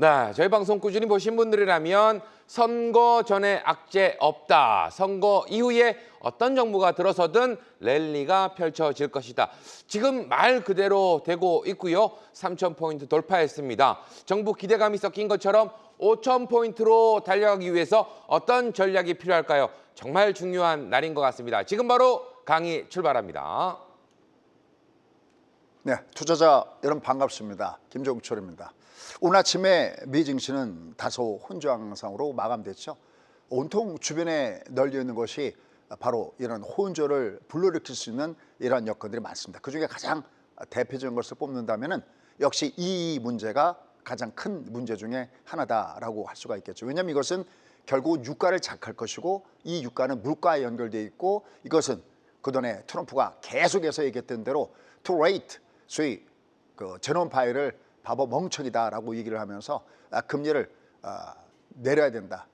네, 저희 방송 꾸준히 보신 분들이라면 선거 전에 악재 없다. 선거 이후에 어떤 정부가 들어서든 랠리가 펼쳐질 것이다. 지금 말 그대로 되고 있고요. 3,000포인트 돌파했습니다. 정부 기대감이 섞인 것처럼 5,000포인트로 달려가기 위해서 어떤 전략이 필요할까요? 정말 중요한 날인 것 같습니다. 지금 바로 강의 출발합니다. 네, 투자자 여러분 반갑습니다. 김종철입니다. 오늘 아침에 미 증시는 다소 혼조항상으로 마감됐죠. 온통 주변에 널려 있는 것이 바로 이런 혼조를 불러일으킬 수 있는 이러한 여건들이 많습니다. 그중에 가장 대표적인 것을 뽑는다면 역시 이 문제가 가장 큰 문제 중에 하나다라고 할 수가 있겠죠. 왜냐하면 이것은 결국 유가를 자극할 것이고 이 유가는 물가에 연결되어 있고 이것은 그동안에 트럼프가 계속해서 얘기했던 대로 to rate, 소위 제롬 파웰을 바보 멍청이다라고 얘기를 하면서 금리를 내려야 된다.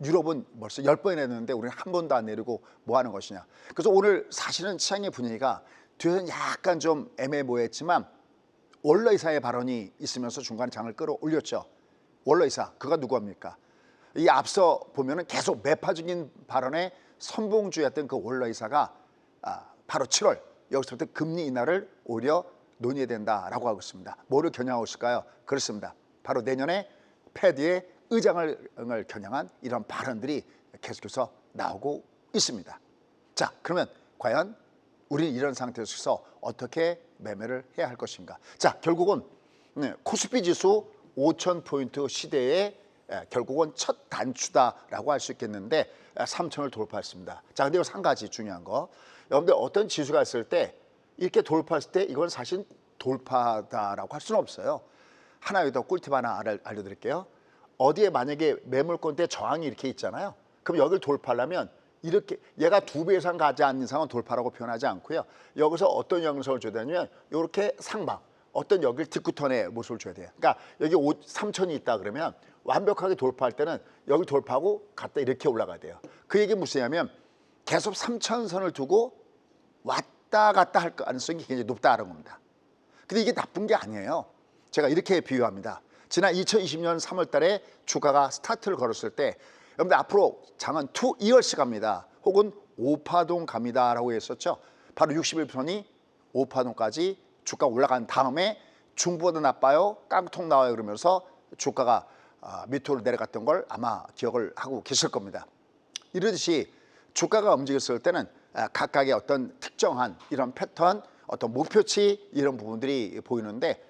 유럽은 벌써 10번이나 했는데 우리는 한 번도 안 내리고 뭐 하는 것이냐. 그래서 오늘 사실은 시장의 분위기가 뒤에서는 약간 좀 애매모호했지만 월러이사의 발언이 있으면서 중간에 장을 끌어올렸죠. 월러이사, 그가 누구입니까? 이 앞서 보면은 계속 매파적인 발언에 선봉주였던 그 월러이사가 바로 7월 여기서부터 금리 인하를 오히려 논의해야 된다라고 하고 있습니다. 뭐를 겨냥하고 있을까요? 그렇습니다. 바로 내년에 패드의 의장을 겨냥한 이런 발언들이 계속해서 나오고 있습니다. 자, 그러면 과연 우리는 이런 상태에서 어떻게 매매를 해야 할 것인가? 자, 결국은 코스피 지수 5,000포인트 시대에 결국은 첫 단추다라고 할 수 있겠는데 3,000을 돌파했습니다. 자, 근데 여기서 한 가지 중요한 거. 여러분들 어떤 지수가 있을 때 이렇게 돌파했을 때 이건 사실 돌파다라고 할 수는 없어요. 하나 여기다 꿀팁 하나 알려드릴게요. 어디에 만약에 매물권대 저항이 이렇게 있잖아요. 그럼 여기를 돌파하려면 이렇게 얘가 2배 이상 가지 않는 이상은 돌파라고 표현하지 않고요. 여기서 어떤 영상을 줘야 되냐면 이렇게 상방, 어떤 여기를 뒷구턴의 모습을 줘야 돼요. 그러니까 여기 3,000이 있다 그러면 완벽하게 돌파할 때는 여기 돌파하고 갔다 이렇게 올라가야 돼요. 그 얘기 무엇이냐면 계속 3,000선을 두고 왔다 갔다 할 가능성이 굉장히 높다는 겁니다. 근데 이게 나쁜 게 아니에요. 제가 이렇게 비유합니다. 지난 2020년 3월 달에 주가가 스타트를 걸었을 때 여러분들 앞으로 장은 2 이어스 갑니다. 혹은 5파동 갑니다 라고 했었죠. 바로 61선이 5파동까지 주가 올라간 다음에 중보다 나빠요, 깡통 나와요 그러면서 주가가 밑으로 내려갔던 걸 아마 기억을 하고 계실 겁니다. 이러듯이 주가가 움직였을 때는 각각의 어떤 특정한 이런 패턴, 어떤 목표치 이런 부분들이 보이는데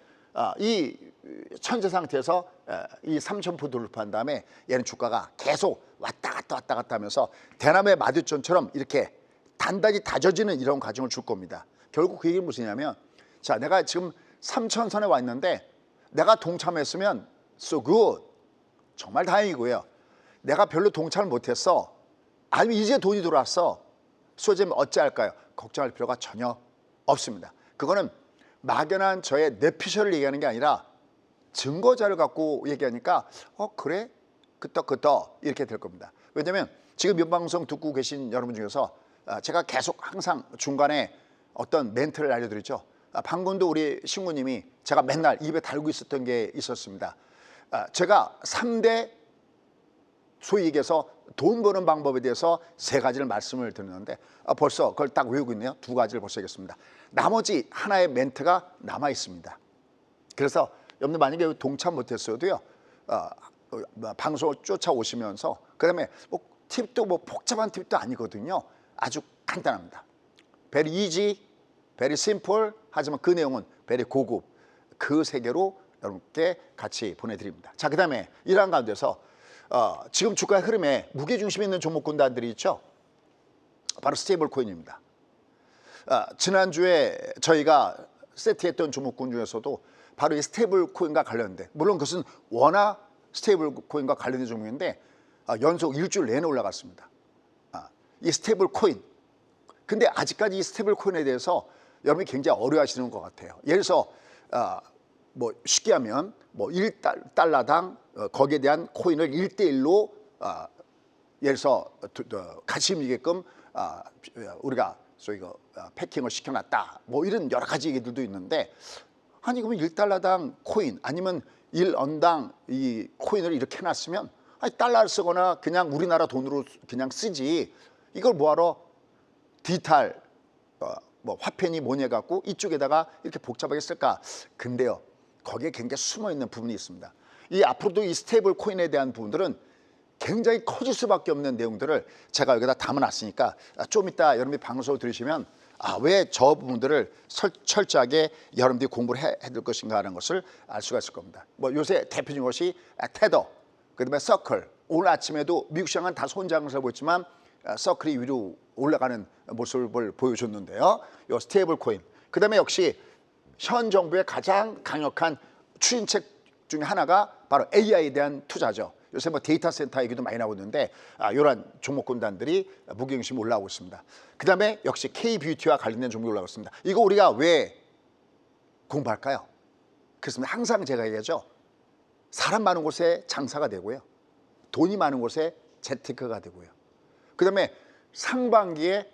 이 천재 상태에서 이 3,000포 돌파한 다음에 얘는 주가가 계속 왔다 갔다 하면서 대남의 마두전처럼 이렇게 단단히 다져지는 이런 과정을 줄 겁니다. 결국 그 얘기는 무엇이냐면 자, 내가 지금 3,000선에 와 있는데 내가 동참했으면 so good, 정말 다행이고요. 내가 별로 동참을 못했어, 아니면 이제 돈이 들어왔어, 소재면 어찌할까요? 걱정할 필요가 전혀 없습니다. 그거는 막연한 저의 뇌피셜을 얘기하는 게 아니라 증거자를 갖고 얘기하니까 그래? 끄떡끄떡 이렇게 될 겁니다. 왜냐하면 지금 이 방송 듣고 계신 여러분 중에서 제가 계속 항상 중간에 어떤 멘트를 알려드리죠. 방금도 우리 신구님이 제가 맨날 입에 달고 있었던 게 있었습니다. 제가 3대 소위 얘기해서 돈 버는 방법에 대해서 3가지를 말씀을 드렸는데 벌써 그걸 딱 외우고 있네요. 2가지를 벌써 얘기했습니다. 나머지 하나의 멘트가 남아 있습니다. 그래서 여러분들 만약에 동참 못했어도요, 방송을 쫓아오시면서 그다음에 뭐 팁도 뭐 복잡한 팁도 아니거든요. 아주 간단합니다. Very easy, very simple, 하지만 그 내용은 very 고급, 그 세계로 여러분께 같이 보내드립니다. 자, 그 다음에 이러한 가운데서 지금 주가의 흐름에 무게중심이 있는 종목군단들이 있죠. 바로 스테이블 코인입니다. 지난주에 저희가 세트했던 종목군 중에서도 바로 이 스테이블 코인과 관련된, 물론 그것은 워낙 스테이블 코인과 관련된 종목인데 연속 일주일 내내 올라갔습니다. 이 스테이블 코인. 근데 아직까지 이 스테이블 코인에 대해서 여러분이 굉장히 어려워하시는 것 같아요. 예를 들어서 뭐 쉽게 하면 뭐 1달러당 거기에 대한 코인을 1대1로 예를 들어서 가치 있게끔 우리가 소위 패킹을 시켜놨다, 뭐 이런 여러 가지 얘기들도 있는데 아니 그러면 1달러당 코인 아니면 1언당 이 코인을 이렇게 해놨으면 달러를 쓰거나 그냥 우리나라 돈으로 그냥 쓰지 이걸 뭐하러 디지털 뭐 화폐니 뭐니 해갖고 이쪽에다가 이렇게 복잡하게 쓸까? 근데요 거기에 굉장히 숨어있는 부분이 있습니다. 이 앞으로도 이 스테이블 코인에 대한 부분들은 굉장히 커질 수밖에 없는 내용들을 제가 여기다 담아놨으니까 좀 이따 여러분이 방송을 들으시면 왜 저 부분들을 철저하게 여러분들이 공부를 해야 될 것인가 하는 것을 알 수가 있을 겁니다. 뭐 요새 대표적인 것이 테더, 그다음에 서클. 오늘 아침에도 미국 시장은 다 손장을 보였지만 서클이 위로 올라가는 모습을 보여줬는데요. 요 스테이블 코인. 그다음에 역시 현 정부의 가장 강력한 추진책 중에 하나가 바로 AI에 대한 투자죠. 요새 뭐 데이터 센터 얘기도 많이 나오고 있는데 이러한 종목군단들이 무게중심 올라오고 있습니다. 그 다음에 역시 K-뷰티와 관련된 종목이 올라오고 있습니다. 이거 우리가 왜 공부할까요? 그렇습니다. 항상 제가 얘기하죠. 사람 많은 곳에 장사가 되고요. 돈이 많은 곳에 재테크가 되고요. 그 다음에 상반기에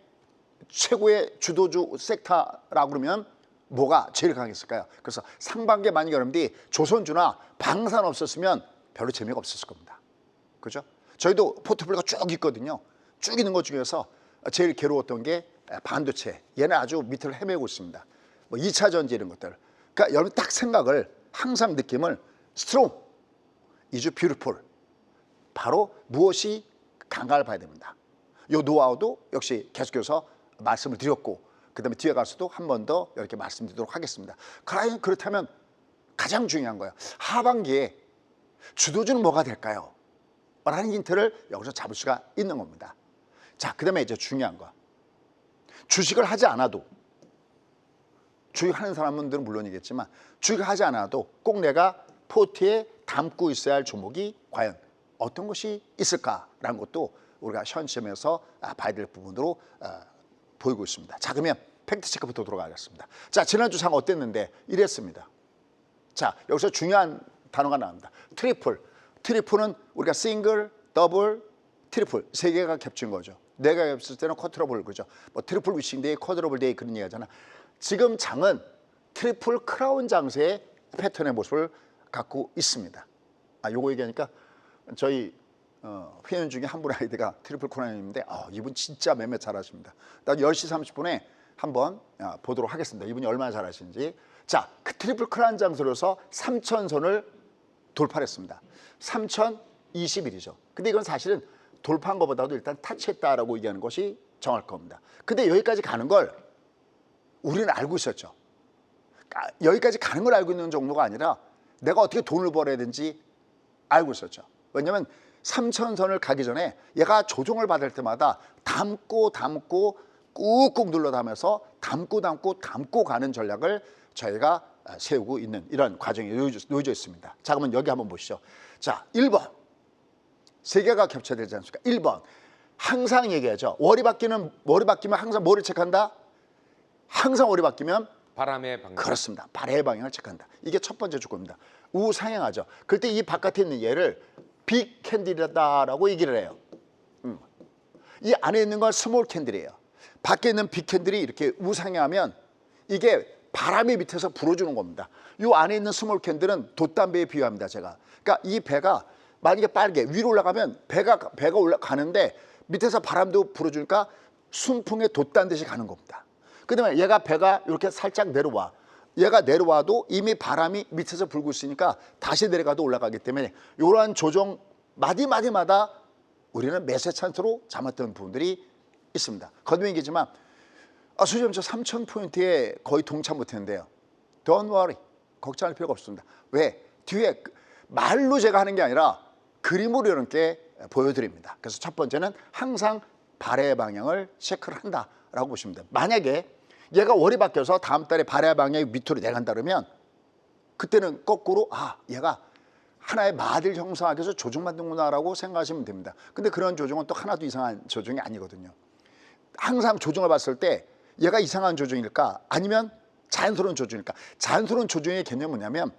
최고의 주도주 섹터라고 그러면 뭐가 제일 강했을까요? 그래서 상반기에 만약 여러분들이 조선주나 방산 없었으면 별로 재미가 없었을 겁니다. 그죠? 저희도 포트폴리오가 쭉 있거든요. 쭉 있는 것 중에서 제일 괴로웠던 게 반도체. 얘는 아주 밑을 헤매고 있습니다. 뭐 2차 전지 이런 것들. 그러니까 여러분 딱 생각을 항상 느낌을 스트롱, 이즈 뷰티풀. 바로 무엇이 강가를 봐야 됩니다. 이 노하우도 역시 계속해서 말씀을 드렸고 그다음에 뒤에 가서도 한 번 더 이렇게 말씀드리도록 하겠습니다. 그렇다면 가장 중요한 거예요. 하반기에 주도주는 뭐가 될까요? 라는 힌트를 여기서 잡을 수가 있는 겁니다. 자, 그 다음에 이제 중요한 거. 주식을 하지 않아도 주식하는 사람들은 물론이겠지만 주식을 하지 않아도 꼭 내가 포트에 담고 있어야 할 종목이 과연 어떤 것이 있을까라는 것도 우리가 현 시점에서 봐야 될 부분으로 보이고 있습니다. 자, 그러면 팩트체크부터 들어가겠습니다. 자, 지난주 장 어땠는데 이랬습니다. 자, 여기서 중요한 단어가 나옵니다. 트리플. 트리플은 우리가 싱글, 더블, 트리플 세 개가 겹친 거죠. 내가 겹쳤을 때는 쿼드러블 그죠. 뭐 트리플 위싱데이, 쿼드러블 데이 그런 얘기하잖아. 지금 장은 트리플 크라운 장세의 패턴의 모습을 갖고 있습니다. 요거 얘기하니까 저희 회원 중에 한 분의 아이디가 트리플 크라운인데 이분 진짜 매매 잘하십니다. 나 10시 30분에 한번 보도록 하겠습니다. 이분이 얼마나 잘하시는지. 자, 그 트리플 크라운 장소로서 3,000선을 돌파했습니다. 3,021이죠. 근데 이건 사실은 돌파한 것보다도 일단 타치했다라고 얘기하는 것이 정할 겁니다. 근데 여기까지 가는 걸 우리는 알고 있었죠. 여기까지 가는 걸 알고 있는 정도가 아니라 내가 어떻게 돈을 벌어야 되는지 알고 있었죠. 왜냐하면 3,000선을 가기 전에 얘가 조정을 받을 때마다 담고 꾹꾹 눌러 담아서 담고 가는 전략을 저희가 세우고 있는 이런 과정이 놓여져 있습니다. 자, 그러면 여기 한번 보시죠. 자, 1번. 세 개가 겹쳐야 되지 않습니까? 1번. 항상 얘기하죠. 머리 바뀌면 항상 뭐를 체크한다? 항상 머리 바뀌면 바람의 방향. 그렇습니다. 바람의 방향을 체크한다. 이게 첫 번째 조건입니다. 우상향하죠. 그럴 때 이 바깥에 있는 얘를 빅 캔들이다라고 얘기를 해요. 이 안에 있는 건 스몰 캔들이에요. 밖에 있는 빅 캔들이 이렇게 우상향하면 이게 바람이 밑에서 불어주는 겁니다. 이 안에 있는 스몰 캔들은 돛담배에 비유합니다. 제가. 그러니까 이 배가 만약에 빨개 위로 올라가면 배가 올라가는데 밑에서 바람도 불어주니까 순풍에 돛담듯이 가는 겁니다. 그다음에 배가 이렇게 살짝 내려와. 얘가 내려와도 이미 바람이 밑에서 불고 있으니까 다시 내려가도 올라가기 때문에 이러한 조정 마디마디마다 우리는 매세 찬스로 잡았던 부분들이 있습니다. 거듭 얘기지만 수지점 저 3,000포인트에 거의 동참 못했는데요. Don't worry. 걱정할 필요가 없습니다. 왜? 뒤에 말로 제가 하는 게 아니라 그림으로 이렇게 보여드립니다. 그래서 첫 번째는 항상 발의 방향을 체크를 한다라고 보시면 돼요. 만약에 얘가 월이 바뀌어서 다음 달에 발의 방향이 밑으로 내려간다 그러면 그때는 거꾸로 얘가 하나의 마디를 형성하기 위해서 조정 만든구나라고 생각하시면 됩니다. 근데 그런 조정은 또 하나도 이상한 조정이 아니거든요. 항상 조정을 봤을 때 얘가 이상한 조정일까 아니면 자연스러운 조정일까? 자연스러운 조정의 개념은 뭐냐면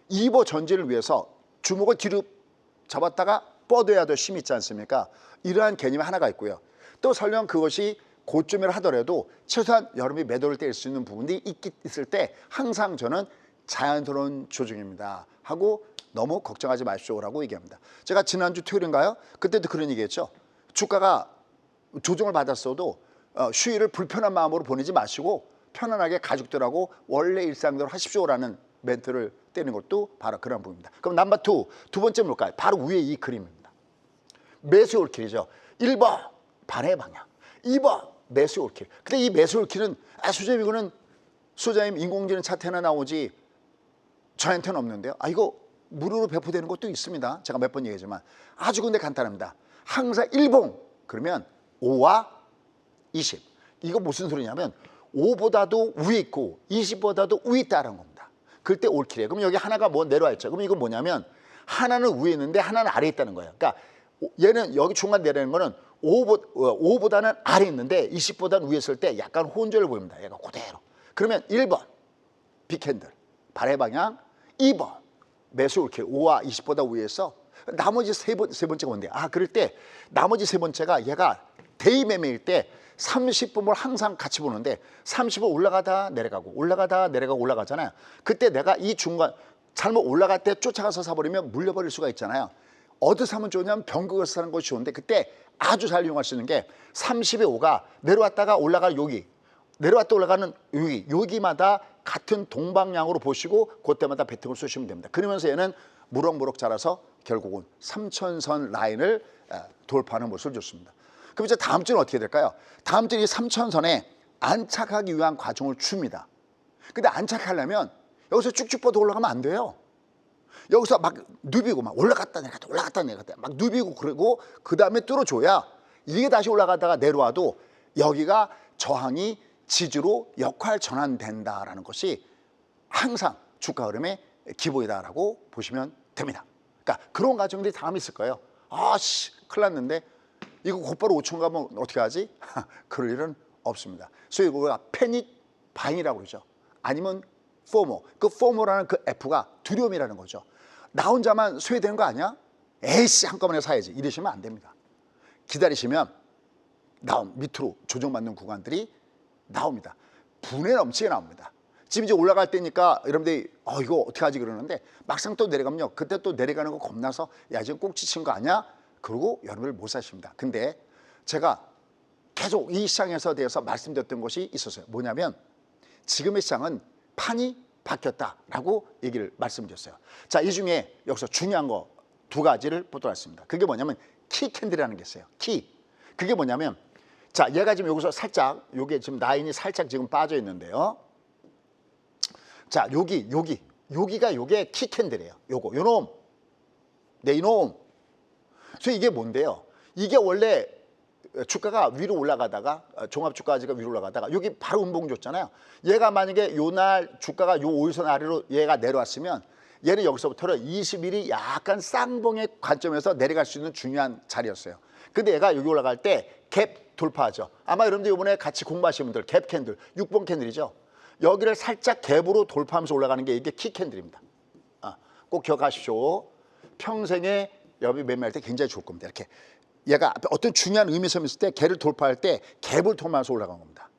이보 전진을 위해서 주먹을 뒤로 잡았다가 뻗어야 될 힘이 있지 않습니까? 이러한 개념이 하나가 있고요. 또 설령 그것이 고점이라 하더라도 최소한 여러분이 매도를 때릴 수 있는 부분이 있을 때 항상 저는 자연스러운 조정입니다 하고 너무 걱정하지 마십시오라고 얘기합니다. 제가 지난주 토요일인가요? 그때도 그런 얘기했죠. 주가가 조정을 받았어도 휴일을 불편한 마음으로 보내지 마시고 편안하게 가족들하고 원래 일상대로 하십시오라는 멘트를 떼는 것도 바로 그런 부분입니다. 그럼 넘버 2, 두 번째 뭘까요? 바로 위에 이 그림입니다. 매수 올킬이죠. 1번 반의 방향, 2번 매수 올킬. 근데 이 매수 올킬은 수장님 이거는 수장님 인공지능 차트에나 나오지 저한테는 없는데요. 이거 무료로 배포되는 것도 있습니다. 제가 몇 번 얘기했지만 아주 근데 간단합니다. 항상 일봉 그러면 5와 20. 이거 무슨 소리냐면 5보다도 위에 있고 20보다도 위에 있다는 겁니다. 그럴 때 올킬이에요. 그럼 여기 하나가 뭐 내려와 있죠. 그럼 이건 뭐냐면 하나는 위에 있는데 하나는 아래에 있다는 거예요. 그러니까 얘는 여기 중간 내려는 거는 5보다는 아래에 있는데 20보다는 위에 있을 때 약간 혼조를 보입니다. 얘가 그대로. 그러면 1번 빅핸들 발의 방향, 2번 매수 올킬 5와 20보다 위에서 나머지 세 번째가 뭔데? 그럴 때 나머지 세 번째가 얘가 데이 매매일 때 30분을 항상 같이 보는데 30분 올라가다 내려가고 올라가다 내려가고 올라가잖아요. 그때 내가 이 중간 잘못 올라갈 때 쫓아가서 사버리면 물려버릴 수가 있잖아요. 어디서 사면 좋냐면 변국에서 사는 것이 좋은데 그때 아주 잘 이용할 수 있는 게 30의 5가 내려왔다가 올라갈 여기 내려왔다 올라가는 여기마다 같은 동방향으로 보시고 그때마다 배팅을 쏘시면 됩니다. 그러면서 얘는 무럭무럭 자라서 결국은 3천선 라인을 돌파하는 모습을 줬습니다. 그럼 이제 다음 주는 어떻게 될까요? 다음 주는 이 3천선에 안착하기 위한 과정을 줍니다. 근데 안착하려면 여기서 쭉쭉 뻗어 올라가면 안 돼요. 여기서 막 누비고 막 올라갔다 내려갔다 올라갔다 내려갔다 막 누비고 그러고 그 다음에 뚫어줘야 이게 다시 올라가다가 내려와도 여기가 저항이 지지로 역할 전환된다라는 것이 항상 주가 흐름의 기본이다라고 보시면 됩니다. 그러니까 그런 과정들이 다음 있을 거예요. 큰일 났는데 이거 곧바로 5천 가면 어떻게 하지? 그럴 일은 없습니다. 소위 이거가 패닉 바잉이라고 그러죠. 아니면 포모. 그 포모라는 그 F가 두려움이라는 거죠. 나 혼자만 소외되는 거 아니야? 에이씨 한꺼번에 사야지. 이러시면 안 됩니다. 기다리시면 밑으로 조정받는 구간들이 나옵니다. 분에 넘치게 나옵니다. 지금 이제 올라갈 때니까 여러분들이 이거 어떻게 하지 그러는데 막상 또 내려가면요. 그때 또 내려가는 거 겁나서 야 지금 꼭 지친 거 아니야? 그러고 여러분들 못 사십니다. 근데 제가 계속 이 시장에서 대해서 말씀드렸던 것이 있었어요. 뭐냐면 지금의 시장은 판이 바뀌었다라고 얘기를 말씀드렸어요. 자, 이 중에 여기서 중요한 거 두 가지를 보도록 하겠습니다. 그게 뭐냐면 키 캔들이라는 게 있어요. 키. 그게 뭐냐면 자, 얘가 지금 여기서 살짝 요게 지금 라인이 살짝 지금 빠져 있는데요. 자, 여기가 요게 키 캔들이에요. 요놈. 네, 이놈. 그래서 이게 뭔데요? 이게 원래 주가가 위로 올라가다가 종합주가지가 위로 올라가다가 여기 바로 음봉 줬잖아요. 얘가 만약에 요날 주가가 요 5일선 아래로 얘가 내려왔으면 얘는 여기서부터는 20일이 약간 쌍봉의 관점에서 내려갈 수 있는 중요한 자리였어요. 근데 얘가 여기 올라갈 때 갭 돌파하죠. 아마 여러분들 이번에 같이 공부하신 분들 갭 캔들, 6번 캔들이죠. 여기를 살짝 갭으로 돌파하면서 올라가는 게 이게 키 캔들입니다. 꼭 기억하십시오. 평생에 여러분이 매매할 때 굉장히 좋을 겁니다. 이렇게 얘가 어떤 중요한 의미점이 있을 때 걔를 돌파할 때 갭을 통해서 올라간 겁니다.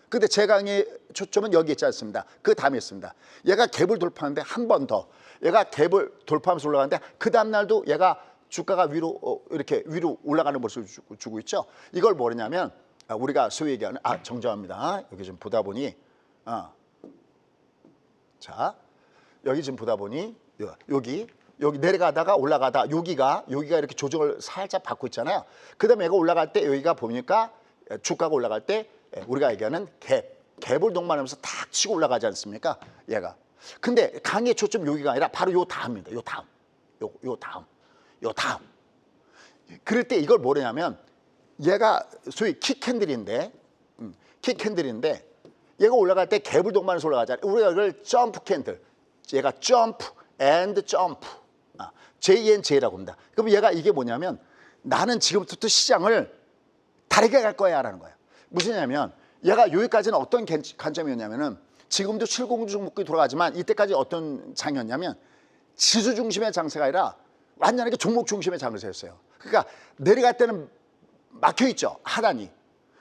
근데 제 강의 초점은 여기 있지 않습니다. 그 다음에 있습니다. 얘가 갭을 돌파하는데 한 번 더 얘가 갭을 돌파하면서 올라가는데 그 다음 날도 얘가 주가가 위로 이렇게 위로 올라가는 모습을 주고 있죠. 이걸 뭐냐면 우리가 소위 얘기하는 정정합니다. 여기 좀 보다 보니 자 여기 지금 보다 보니 여기 내려가다가 올라가다 여기가 이렇게 조정을 살짝 받고 있잖아요. 그 다음에 얘가 올라갈 때 여기가 보니까 주가가 올라갈 때 우리가 얘기하는 갭을 동반하면서 탁 치고 올라가지 않습니까? 얘가. 근데 강의 초점 여기가 아니라 바로 요 다음입니다. 요 다음. 그럴 때 이걸 뭐냐면 얘가 소위 키 캔들인데 얘가 올라갈 때 갭을 동반해서 올라가잖아요. 우리가 이걸 점프 캔들. 얘가 점프 앤드 점프. JNJ라고 합니다. 그럼 얘가 이게 뭐냐면 나는 지금부터 시장을 다르게 갈 거야라는 거예요. 무슨냐면 얘가 여기까지는 어떤 관점이었냐면은 지금도 70 종목이 돌아가지만 이때까지 어떤 장이었냐면 지수 중심의 장세가 아니라 완전하게 종목 중심의 장세였어요. 그러니까 내려갈 때는 막혀 있죠. 하단이.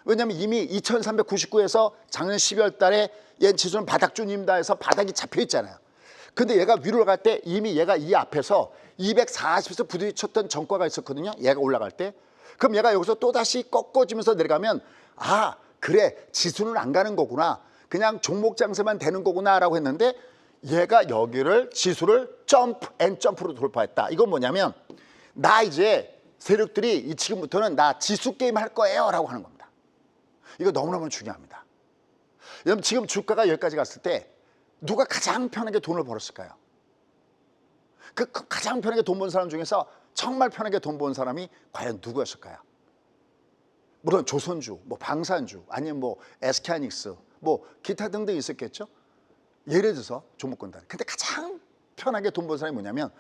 왜냐하면 이미 2399에서 작년 12월 달에 얘 지수는 바닥 중입니다 해서 바닥이 잡혀 있잖아요. 근데 얘가 위로 올라갈 때 이미 얘가 이 앞에서 240에서 부딪혔던 전과가 있었거든요. 얘가 올라갈 때. 그럼 얘가 여기서 또다시 꺾어지면서 내려가면 아 그래 지수는 안 가는 거구나. 그냥 종목 장세만 되는 거구나라고 했는데 얘가 여기를 지수를 점프 앤 점프로 돌파했다. 이건 뭐냐면 나 이제 세력들이 지금부터는 나 지수 게임 할 거예요 라고 하는 겁니다. 이거 너무너무 중요합니다. 여러분 지금 주가가 여기까지 갔을 때 누가 가장 편하게 돈을 벌었을까요? 그 가장 편하게 돈 번 사람 중에서 정말 편하게 돈 번 사람이 과연 누구였을까요? 물론 조선주, 뭐 방산주, 아니면 뭐 SK하이닉스, 뭐 기타 등등 있었겠죠. 예를 들어서 종목군들. 근데 가장 편하게 돈 번 사람이 뭐냐면,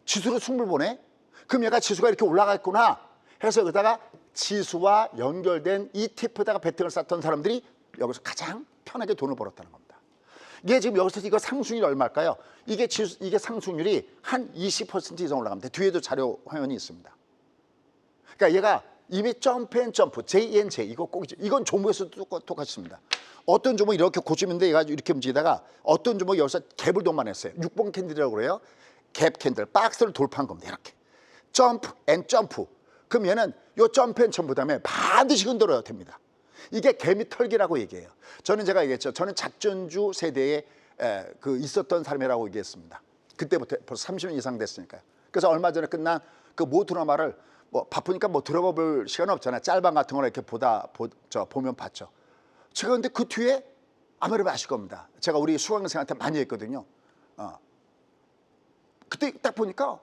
지수로 승부를 보네. 그럼 얘가 지수가 이렇게 올라갔구나 해서 여기다가 지수와 연결된 ETF에다가 베팅을 쌓던 사람들이 여기서 가장 편하게 돈을 벌었다는 겁니다. 이게 지금 여기서 이거 상승률이 얼마일까요? 이게 상승률이 한 20% 이상 올라갑니다. 뒤에도 자료 화면이 있습니다. 그러니까 얘가 이미 점프 앤 점프, JNJ 이거 꼭 이건 종목에서도 똑같습니다. 어떤 종목 이렇게 고치는데 얘가 이렇게 움직이다가 어떤 종목이 여기서 갭을 동반했어요. 6번 캔들이라고 그래요. 갭 캔들, 박스를 돌파한 겁니다. 이렇게 점프 앤 점프. 그럼 얘는 요 점프 앤 점프 다음에 반드시 흔들어야 됩니다. 이게 개미 털기라고 얘기해요. 제가 얘기했죠. 저는 작전주 세대에 있었던 사람이라고 얘기했습니다. 그때부터 벌써 30년 이상 됐으니까요. 그래서 얼마 전에 끝난 그 모 드라마를 뭐 바쁘니까 뭐 들어볼 시간 없잖아요. 짤방 같은 거를 이렇게 보면 봤죠. 제가 근데 그 뒤에 아마 여러분 아실 겁니다. 제가 우리 수강생한테 많이 했거든요. 그때 딱 보니까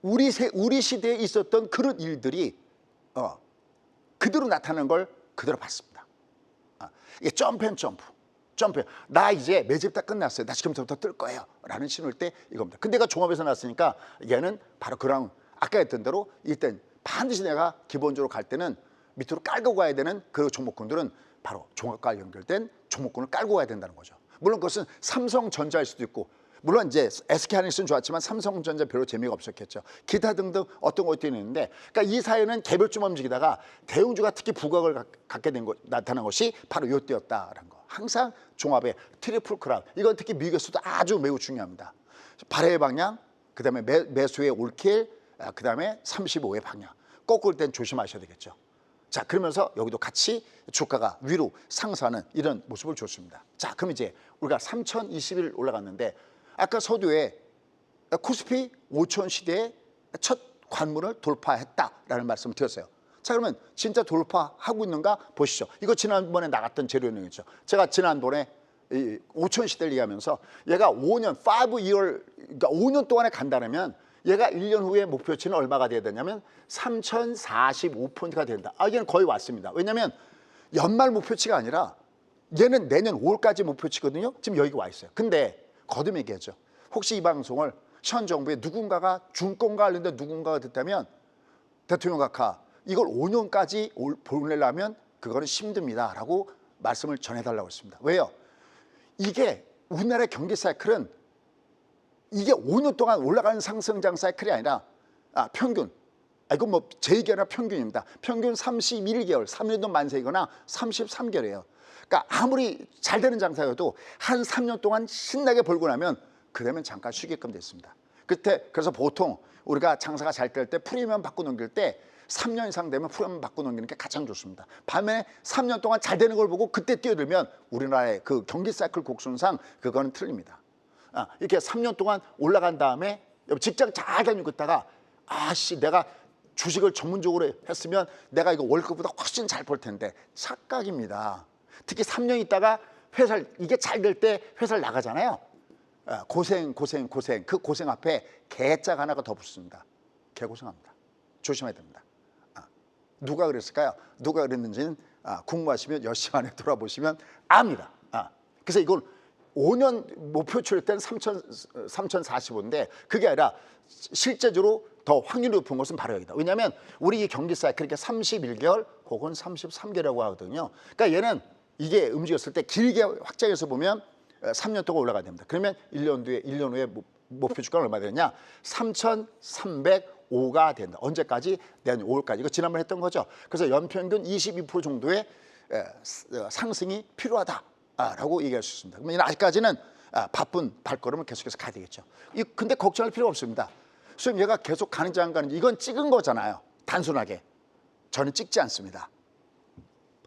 우리 시대에 있었던 그런 일들이 그대로 나타나는 걸 그대로 봤습니다. 이게 점프 앤 점프. 나 이제 매집 다 끝났어요. 나 지금부터 뜰 거예요. 라는 신호일 때 이겁니다. 근데 내가 종합에서 났으니까 얘는 바로 그런 아까 했던 대로 일단 반드시 내가 기본적으로 갈 때는 밑으로 깔고 가야 되는 그 종목군들은 바로 종합과 연결된 종목군을 깔고 가야 된다는 거죠. 물론 그것은 삼성전자일 수도 있고 물론 이제 SK하이닉스는 좋았지만 삼성전자 별로 재미가 없었겠죠. 기타 등등 어떤 것들이 있는데 그러니까 이 사회는 개별주만 움직이다가 대형주가 특히 부각을 갖게 된 나타난 것이 바로 이때였다라는 거. 항상 종합의 트리플 크라운 이건 특히 미국에서도 아주 매우 중요합니다. 발해의 방향, 그다음에 매수의 올킬, 그다음에 35의 방향. 꺾을 땐 조심하셔야 되겠죠. 자, 그러면서 여기도 같이 주가가 위로 상승하는 이런 모습을 줬습니다. 자, 그럼 이제 우리가 3021 올라갔는데 아까 서두에 코스피 5000 시대의 첫 관문을 돌파했다라는 말씀을 드렸어요. 자, 그러면 진짜 돌파하고 있는가 보시죠. 이거 지난번에 나갔던 재료용이죠. 제가 지난번에 5000 시대를 얘기하면서 얘가 5년, 5year, 그러니까 5년 동안에 간다면 얘가 1년 후에 목표치는 얼마가 돼야 되냐면 3045포인트가 된다. 이게는 거의 왔습니다. 왜냐하면 연말 목표치가 아니라 얘는 내년 5월까지 목표치거든요. 지금 여기가 와 있어요. 근데 거듭 얘기하죠. 혹시 이 방송을 현 정부의 누군가가 중권과 관련된 누군가가 듣다면 대통령 각하 이걸 5년까지 보내려면 그거는 힘듭니다 라고 말씀을 전해달라고 했습니다. 왜요? 이게 우리나라의 경기 사이클은 이게 5년 동안 올라가는 상승장 사이클이 아니라 평균 이건 뭐 제 얘기 아니라 평균입니다. 평균 31개월 3년도 만세이거나 33개월이에요. 그러니까 아무리 잘 되는 장사여도 한 3년 동안 신나게 벌고 나면 그러면 잠깐 쉬게끔 됐습니다. 그래서 보통 우리가 장사가 잘 될 때 프리미엄 받고 넘길 때 3년 이상 되면 프리미엄 받고 넘기는 게 가장 좋습니다. 반면에 3년 동안 잘 되는 걸 보고 그때 뛰어들면 우리나라의 그 경기 사이클 곡선상 그거는 틀립니다. 이렇게 3년 동안 올라간 다음에 직장 잘 다니고 있다가 내가 주식을 전문적으로 했으면 내가 이거 월급보다 훨씬 잘 벌 텐데 착각입니다. 특히 3년 있다가 이게 잘 될 때 회사를 나가잖아요. 고생 그 고생 앞에 개짝 하나가 더 붙습니다. 개고생합니다. 조심해야 됩니다. 누가 그랬을까요? 누가 그랬는지는 궁금하시면 10시간에 돌아보시면 압니다. 그래서 이건 5년 목표치일 때는 3045인데 그게 아니라 실제적으로 더 확률이 높은 것은 바로 여기다. 왜냐하면 우리 이 경기 사이클이 31개월 혹은 33개월이라고 하거든요. 그러니까 얘는 이게 움직였을 때 길게 확장해서 보면 3년 동안 올라가야 됩니다. 그러면 1년 후에 목표 주가는 얼마 되느냐? 3,305가 된다. 언제까지? 내년 5월까지. 이거 지난번에 했던 거죠. 그래서 연평균 22% 정도의 상승이 필요하다라고 얘기할 수 있습니다. 그러면 아직까지는 바쁜 발걸음을 계속해서 가야 되겠죠. 근데 걱정할 필요가 없습니다. 선생님 얘가 계속 가는지 안 가는지 이건 찍은 거잖아요. 단순하게. 저는 찍지 않습니다.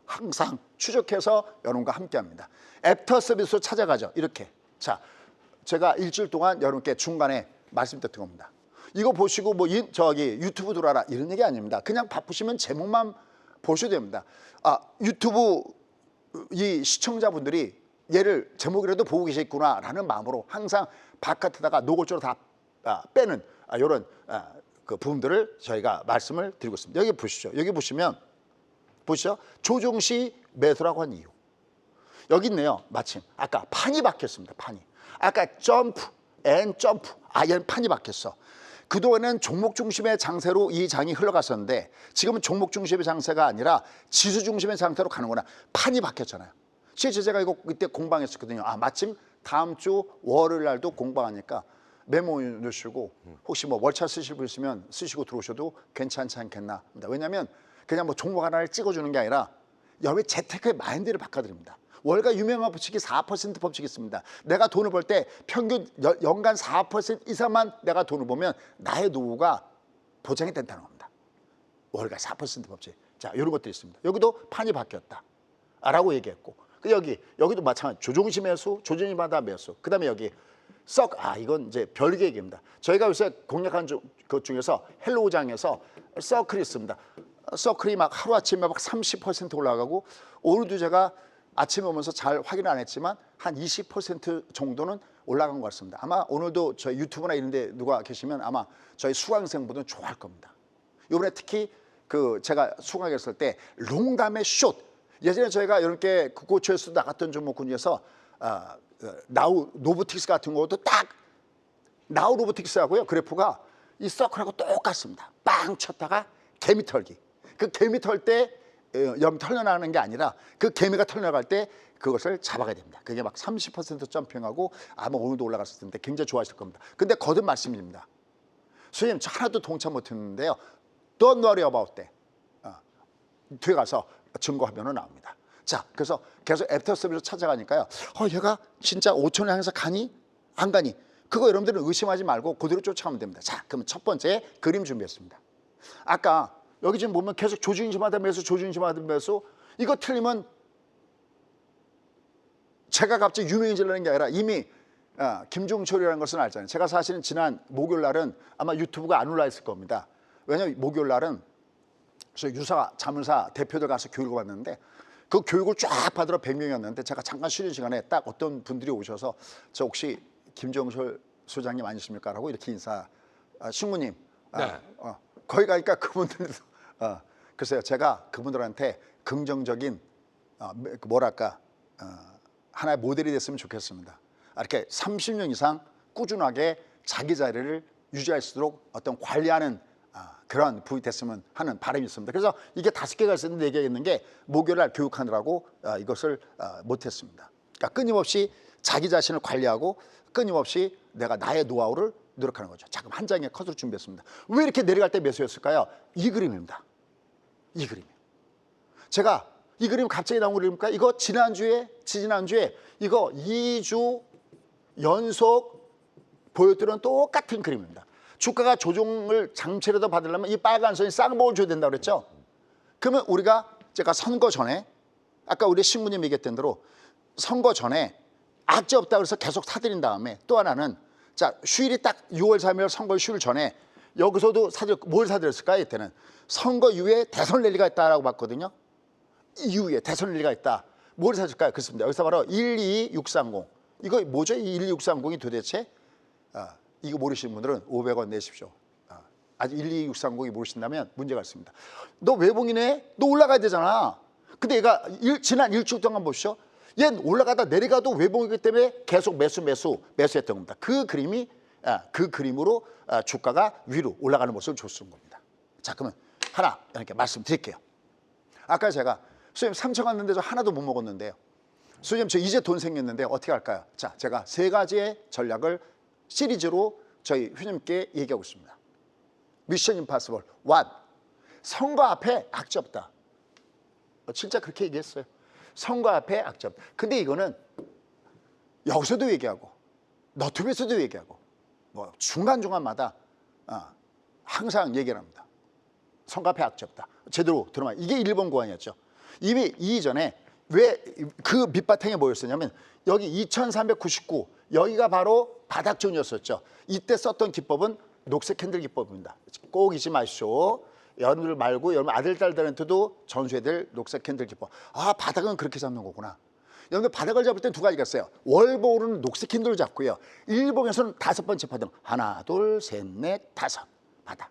항상 추적해서 여러분과 함께합니다. 애프터 서비스로 찾아가죠. 이렇게. 자, 제가 일주일 동안 여러분께 중간에 말씀드렸던 겁니다. 이거 보시고 뭐 저기 유튜브 들어와라 이런 얘기 아닙니다. 그냥 바쁘시면 제목만 보셔도 됩니다. 유튜브 이 시청자분들이 얘를 제목이라도 보고 계시구나라는 마음으로 항상 바깥에다가 노골적으로 다 빼는 이런 그 부분들을 저희가 말씀을 드리고 있습니다. 여기 보시죠. 여기 보시면 보시죠. 조종시 매수라고 한 이유. 여기 있네요. 마침 아까 판이 바뀌었습니다. 판이. 아까 점프 앤 점프. 얘는 판이 바뀌었어. 그동안은 종목 중심의 장세로 이 장이 흘러갔었는데 지금은 종목 중심의 장세가 아니라 지수 중심의 장세로 가는구나. 판이 바뀌었잖아요. 실제 제가 이거 그때 공방했었거든요. 마침 다음 주 월요일 날도 공방하니까 메모 넣으시고 혹시 뭐 월차 쓰실 분 있으면 쓰시고 들어오셔도 괜찮지 않겠나. 왜냐하면 그냥 뭐 종목 하나를 찍어주는 게 아니라 여러분의 재테크의 마인드를 바꿔드립니다. 월가 유명한 법칙이 4% 법칙이 있습니다. 내가 돈을 벌 때 평균 연간 4% 이상만 내가 돈을 벌면 나의 노후가 보장이 된다는 겁니다. 월가 4% 법칙. 자, 이런 것들이 있습니다. 여기도 판이 바뀌었다 라고 얘기했고, 여기도 마찬가지. 조종시 매수, 조종시마다 매수. 그 다음에 여기 이건 이제 별개 얘기입니다. 저희가 요새 공략한 것 중에서 헬로우장에서 서클이 있습니다. 서클이 막 하루아침에 막 30% 올라가고, 오늘도 제가 아침에 오면서 잘 확인 안 했지만 한 20% 정도는 올라간 것 같습니다. 아마 오늘도 저희 유튜브나 이런 데 누가 계시면 아마 저희 수강생분들은 좋아할 겁니다. 이번에 특히 제가 수강했을 때 롱담의 숏, 예전에 저희가 이렇게 국고초에서 나갔던 종목 중에서 나우 로보틱스 같은 것도 딱 나우 로보틱스하고요 그래프가 이 서클하고 똑같습니다. 빵 쳤다가 개미 털기. 그 개미 털 때 염 털려나가는 게 아니라 그 개미가 털려나갈 때 그것을 잡아가야 됩니다. 그게 막 30% 점핑하고 아마 오늘도 올라갔을 텐데 굉장히 좋아하실 겁니다. 근데 거듭 말씀드립니다. 선생님 저 하나도 동참 못했는데요. Don't worry about that. 뒤에 가서 증거화면은 나옵니다. 자, 그래서 계속 애프터 서비스 찾아가니까요. 얘가 진짜 5천원 향해서 가니? 안 가니? 그거 여러분들은 의심하지 말고 그대로 쫓아가면 됩니다. 자, 그러면 첫 번째 그림 준비했습니다. 아까 여기 지금 보면 계속 조준시마다 매수, 조준시마다 매수. 이거 틀리면 제가 갑자기 유명해지려는 게 아니라 이미 김종철이라는 것은 알잖아요. 제가 사실은 지난 목요일 날은 아마 유튜브가 안 올라 있을 겁니다. 왜냐하면 목요일 날은 저 유사 자문사 대표들 가서 교육을 받는데 그 교육을 쫙 받으러 100명이었는데 제가 잠깐 쉬는 시간에 딱 어떤 분들이 오셔서 저 혹시 김종철 소장님 아니십니까? 라고 이렇게 인사. 신부님. 네. 거기 가니까 그분들도 글쎄요. 제가 그분들한테 긍정적인 뭐랄까 하나의 모델이 됐으면 좋겠습니다. 이렇게 30년 이상 꾸준하게 자기 자리를 유지할 수 있도록 어떤 관리하는 그런 부위 됐으면 하는 바람이 있습니다. 그래서 이게 5개가 있었는데 4개가 있는 게 목요일 날 교육하느라고 이것을 못했습니다. 그러니까 끊임없이 자기 자신을 관리하고 끊임없이 내가 나의 노하우를 노력하는 거죠. 자, 그럼 한 장의 컷으로 준비했습니다. 왜 이렇게 내려갈 때 매수였을까요? 이 그림입니다. 이 그림. 제가 이 그림 갑자기 나온 그림입니까? 이거 지난주에 이거 2주 연속 보여드린 똑같은 그림입니다. 주가가 조정을 장치라도 받으려면 이 빨간 선이 쌍봉을 줘야 된다고 그랬죠? 그러면 제가 선거 전에 아까 우리 신부님 얘기했던 대로 선거 전에 악재 없다고 해서 계속 사들인 다음에 또 하나는 자, 휴일이 딱 6월 3일 선거 휴일 전에 여기서도 뭘 사들였을까요? 이때는 선거 이후에 대선 랠리가 있다라고 봤거든요. 이후에 대선 랠리가 있다. 뭘 사줄까요? 그렇습니다. 여기서 바로 12630. 이거 뭐죠? 이 12630이 도대체 이거 모르시는 분들은 500원 내십시오. 아직 12630이 모르신다면 문제가 있습니다. 너 외봉이네? 너 올라가야 되잖아. 근데 얘가 지난 일주일 동안 보시죠. 얘는 올라가다 내려가도 외봉이기 때문에 계속 매수했던 겁니다. 그 그림으로 주가가 위로 올라가는 모습을 줬던 겁니다. 자, 그러면 하나 이렇게 말씀드릴게요. 아까 제가 선생님 3천 갔는데 저 하나도 못 먹었는데요. 선생님 저 이제 돈 생겼는데 어떻게 할까요? 자, 제가 3가지의 전략을 시리즈로 저희 회원님께 얘기하고 있습니다. 미션 임파서블 1. 선거 앞에 악재 없다. 진짜 그렇게 얘기했어요. 선거 앞에 악재 없다. 근데 이거는 여기서도 얘기하고 너튜브에서도 얘기하고 뭐 중간중간마다 항상 얘기를 합니다. 성과 앞에 악재 없다. 제대로 들어만. 이게 일본 고안이었죠. 이미 이전에 왜 그 밑바탕에 뭐였었냐면 여기 2399 여기가 바로 바닥존이었었죠. 이때 썼던 기법은 녹색 캔들 기법입니다. 꼭 잊지 마시오. 여러분들 말고 여러분 아들 딸들한테도 전수해야 될 녹색 캔들 기법. 아, 바닥은 그렇게 잡는 거구나. 여러분들 바닥을 잡을 때 두 가지가 있어요. 월봉으로는 녹색 캔들을 잡고요. 일봉에서는 5번째 파등. 하나, 둘, 셋, 넷, 다섯. 바닥.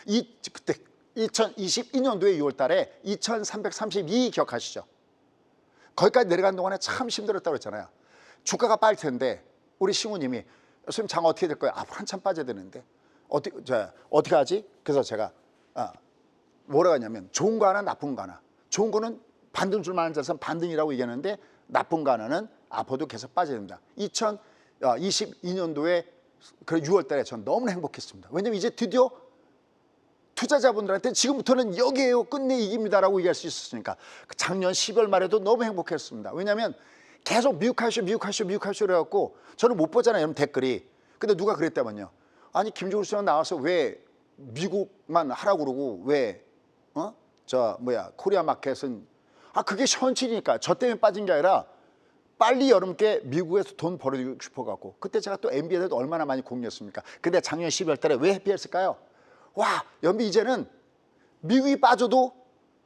그때 2022년도에 6월 달에 2332 기억하시죠? 거기까지 내려간 동안에 참 힘들었다고 했잖아요. 주가가 빠질 텐데 우리 신우님이 선생님 장 어떻게 될 거예요? 앞으로 한참 빠져야 되는데 어떻게 하지? 그래서 제가 뭐라고 하냐면 좋은 거 하나 나쁜 거 하나. 좋은 거는 반등 줄 만한 자산 반등이라고 얘기하는데 나쁜 거 하나는 앞으로도 계속 빠져야 됩니다. 2022년도에 그 6월 달에 전 너무나 행복했습니다. 왜냐면 이제 드디어 투자자분들한테 지금부터는 여기에요 끝내 이깁니다라고 얘기할 수 있었으니까. 작년 12월 말에도 너무 행복했습니다. 왜냐하면 계속 미국하시오 그래갖고 저는 못 보잖아요 여러분 댓글이. 근데 누가 그랬다면요, 아니 김종국 씨가 나와서 왜 미국만 하라고 그러고 왜 코리아 마켓은 그게 현실이니까 저 때문에 빠진 게 아니라 빨리 여러분께 미국에서 돈 벌어주고 싶어갖고. 그때 제가 또 MBA에도 얼마나 많이 공유했습니까. 근데 작년 12월 달에 왜 해피했을까요? 와, 연비 이제는 미국이 빠져도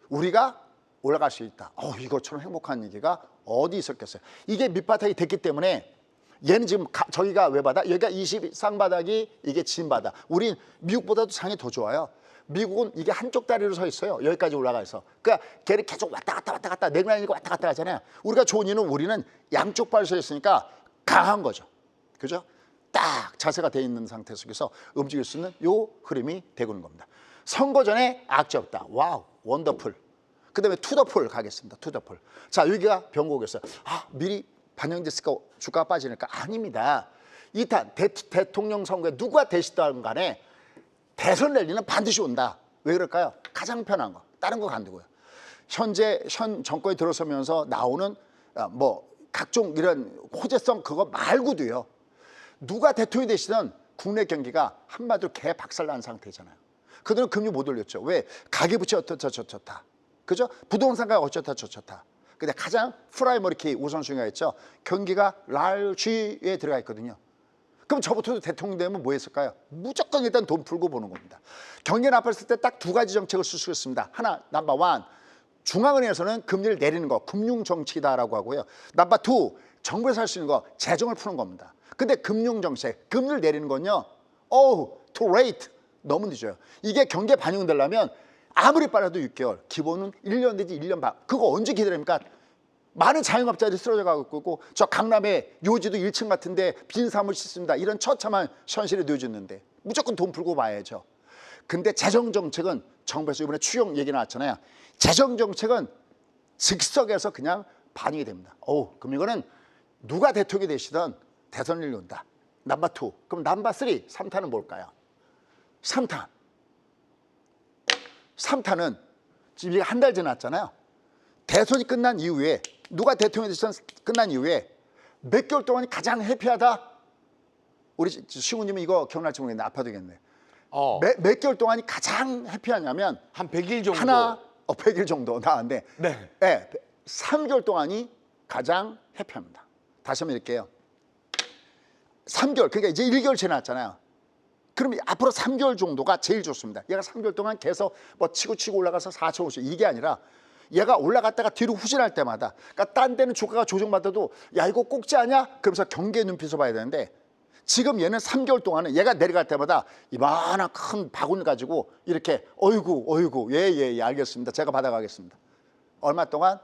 우리가 올라갈 수 있다. 이것처럼 행복한 얘기가 어디 있었겠어요. 이게 밑바닥이 됐기 때문에 얘는 지금 저기가 외바닥, 여기가 20 쌍바닥이 이게 진바닥. 우린 미국보다도 장이 더 좋아요. 미국은 이게 한쪽 다리로 서 있어요. 여기까지 올라가 있어. 그러니까 걔를 계속 왔다 갔다 내그라니까 왔다 갔다 하잖아요. 우리가 좋은 이유는 우리는 양쪽 발로 서 있으니까 강한 거죠. 그죠? 딱 자세가 돼 있는 상태 속에서 움직일 수 있는 요 흐름이 되고 있는 겁니다. 선거 전에 악재 없다. 와우, 원더풀. 그 다음에 투더풀 가겠습니다. 투더풀. 자, 여기가 변곡이었어요. 미리 반영됐을까 주가가 빠지니까. 아닙니다. 이탄 대통령 선거에 누가 되시든 간에 대선 랠리는 반드시 온다. 왜 그럴까요? 가장 편한 거. 다른 거 간두고요. 현 정권에 들어서면서 나오는 각종 이런 호재성 그거 말고도요. 누가 대통령이 되시든 국내 경기가 한마디로 개 박살난 상태잖아요. 그들은 금리 못 올렸죠. 왜? 가계부채 어떻다 저렇다. 그죠? 부동산가 어쩌다 저쩌다. 근데 가장 프라이머리 키 우선순위가 있죠. 경기가 large에 들어가 있거든요. 그럼 저부터도 대통령 되면 뭐 했을까요? 무조건 일단 돈 풀고 보는 겁니다. 경기가 나빴을 때 딱 두 가지 정책을 쓸 수 있습니다. 하나, 넘버 원, 중앙은행에서는 금리를 내리는 거, 금융정책이다라고 하고요. 넘버 투, 정부에서 할 수 있는 거, 재정을 푸는 겁니다. 근데 금융정책, 금리를 내리는 건요, too late, 너무 늦어요. 이게 경기에 반영되려면 아무리 빨라도 6개월, 기본은 1년 내지 1년 반. 그거 언제 기다립니까? 많은 자영업자들이 쓰러져 가고 있고, 저 강남에 요지도 1층 같은데 빈 사무실 있습니다. 이런 처참한 현실에 놓여졌는데 무조건 돈 풀고 봐야죠. 근데 재정정책은 정부에서 이번에 추경 얘기 나왔잖아요. 재정정책은 즉석에서 그냥 반영이 됩니다. 그럼 이거는 누가 대통령이 되시든 대선을 온다. 넘버 투. 그럼 넘버 쓰리, 3탄은 뭘까요? 3탄은 지금 한 달 지났잖아요. 대선이 끝난 이후에 누가 대통령이 되시든 끝난 이후에 몇 개월 동안이 가장 해피하다. 우리 시우님은 이거 기억날지 모르겠네. 아파도겠네. 몇 개월 동안이 가장 해피하냐면 한 100일 정도. 100일 정도 나왔는데 네. 3개월 동안이 가장 해피합니다. 다시 한번 읽게요. 3개월, 그러니까 이제 1개월 지났잖아요. 그럼 앞으로 3개월 정도가 제일 좋습니다. 얘가 3개월 동안 계속 치고 올라가서 4천 5천 이게 아니라 얘가 올라갔다가 뒤로 후진할 때마다, 그러니까 딴 데는 주가가 조정받아도 야 이거 꼭지 아니야? 그러면서 경계의 눈빛을 봐야 되는데, 지금 얘는 3개월 동안은 얘가 내려갈 때마다 이만한 큰 바구니 가지고 이렇게 어이구 예 알겠습니다. 제가 받아가겠습니다. 얼마 동안?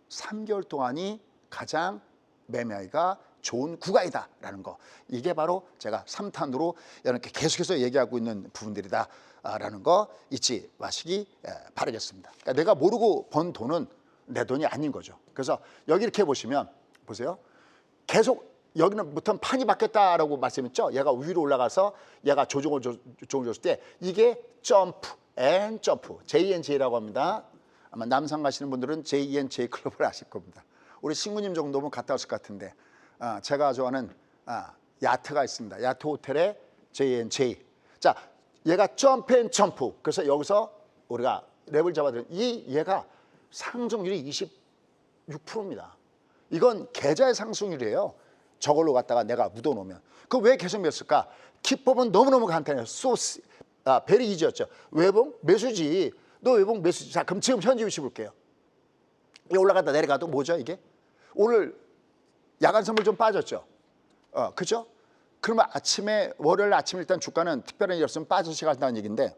3개월 동안이 가장 매매하기가 좋은 구간이다라는 거. 이게 바로 제가 3탄으로 이렇게 계속해서 얘기하고 있는 부분들이다라는 거 잊지 마시기 바라겠습니다. 그러니까 내가 모르고 번 돈은 내 돈이 아닌 거죠. 그래서 여기 이렇게 보시면 보세요. 계속 여기는부터 판이 바뀌었다라고 말씀했죠. 얘가 위로 올라가서 얘가 조정을 줬을 때 이게 점프 앤 점프, JNJ라고 합니다. 아마 남산 가시는 분들은 JNJ 클럽을 아실 겁니다. 우리 신구님 정도면 갔다 왔을 것 같은데, 제가 좋아하는 야트가 있습니다. 야트 호텔의 J&J. 자, 얘가 점프앤점프. 그래서 여기서 우리가 랩을 잡아드린 얘가 상승률이 26%입니다. 이건 계좌의 상승률이에요. 저걸로 갖다가 내가 묻어놓으면. 그 왜 계속 mes을까? 기법은 너무너무 간단해요. 베리 이지였죠. 외봉 매수지. 너 외봉 매수지. 자, 그럼 지금 현지 위치 볼게요. 올라갔다 내려가도 뭐죠 이게? 오늘 야간 선물 좀 빠졌죠. 그죠? 그러면 아침에 월요일 아침 일단 주가는 특별한 일 없으면 빠져서 간다는 얘기인데,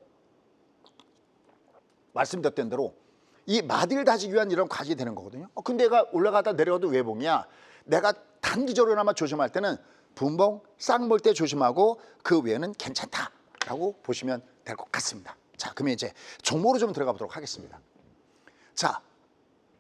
말씀드렸던 대로 이 마디를 다지기 위한 이런 과정이 되는 거거든요. 근데 얘가 올라가다 내려가도 외봉이야. 내가 단기적으로나마 조심할 때는 분봉 쌍볼 때 조심하고 그 외에는 괜찮다라고 보시면 될 것 같습니다. 자, 그러면 이제 종목으로 좀 들어가 보도록 하겠습니다. 자,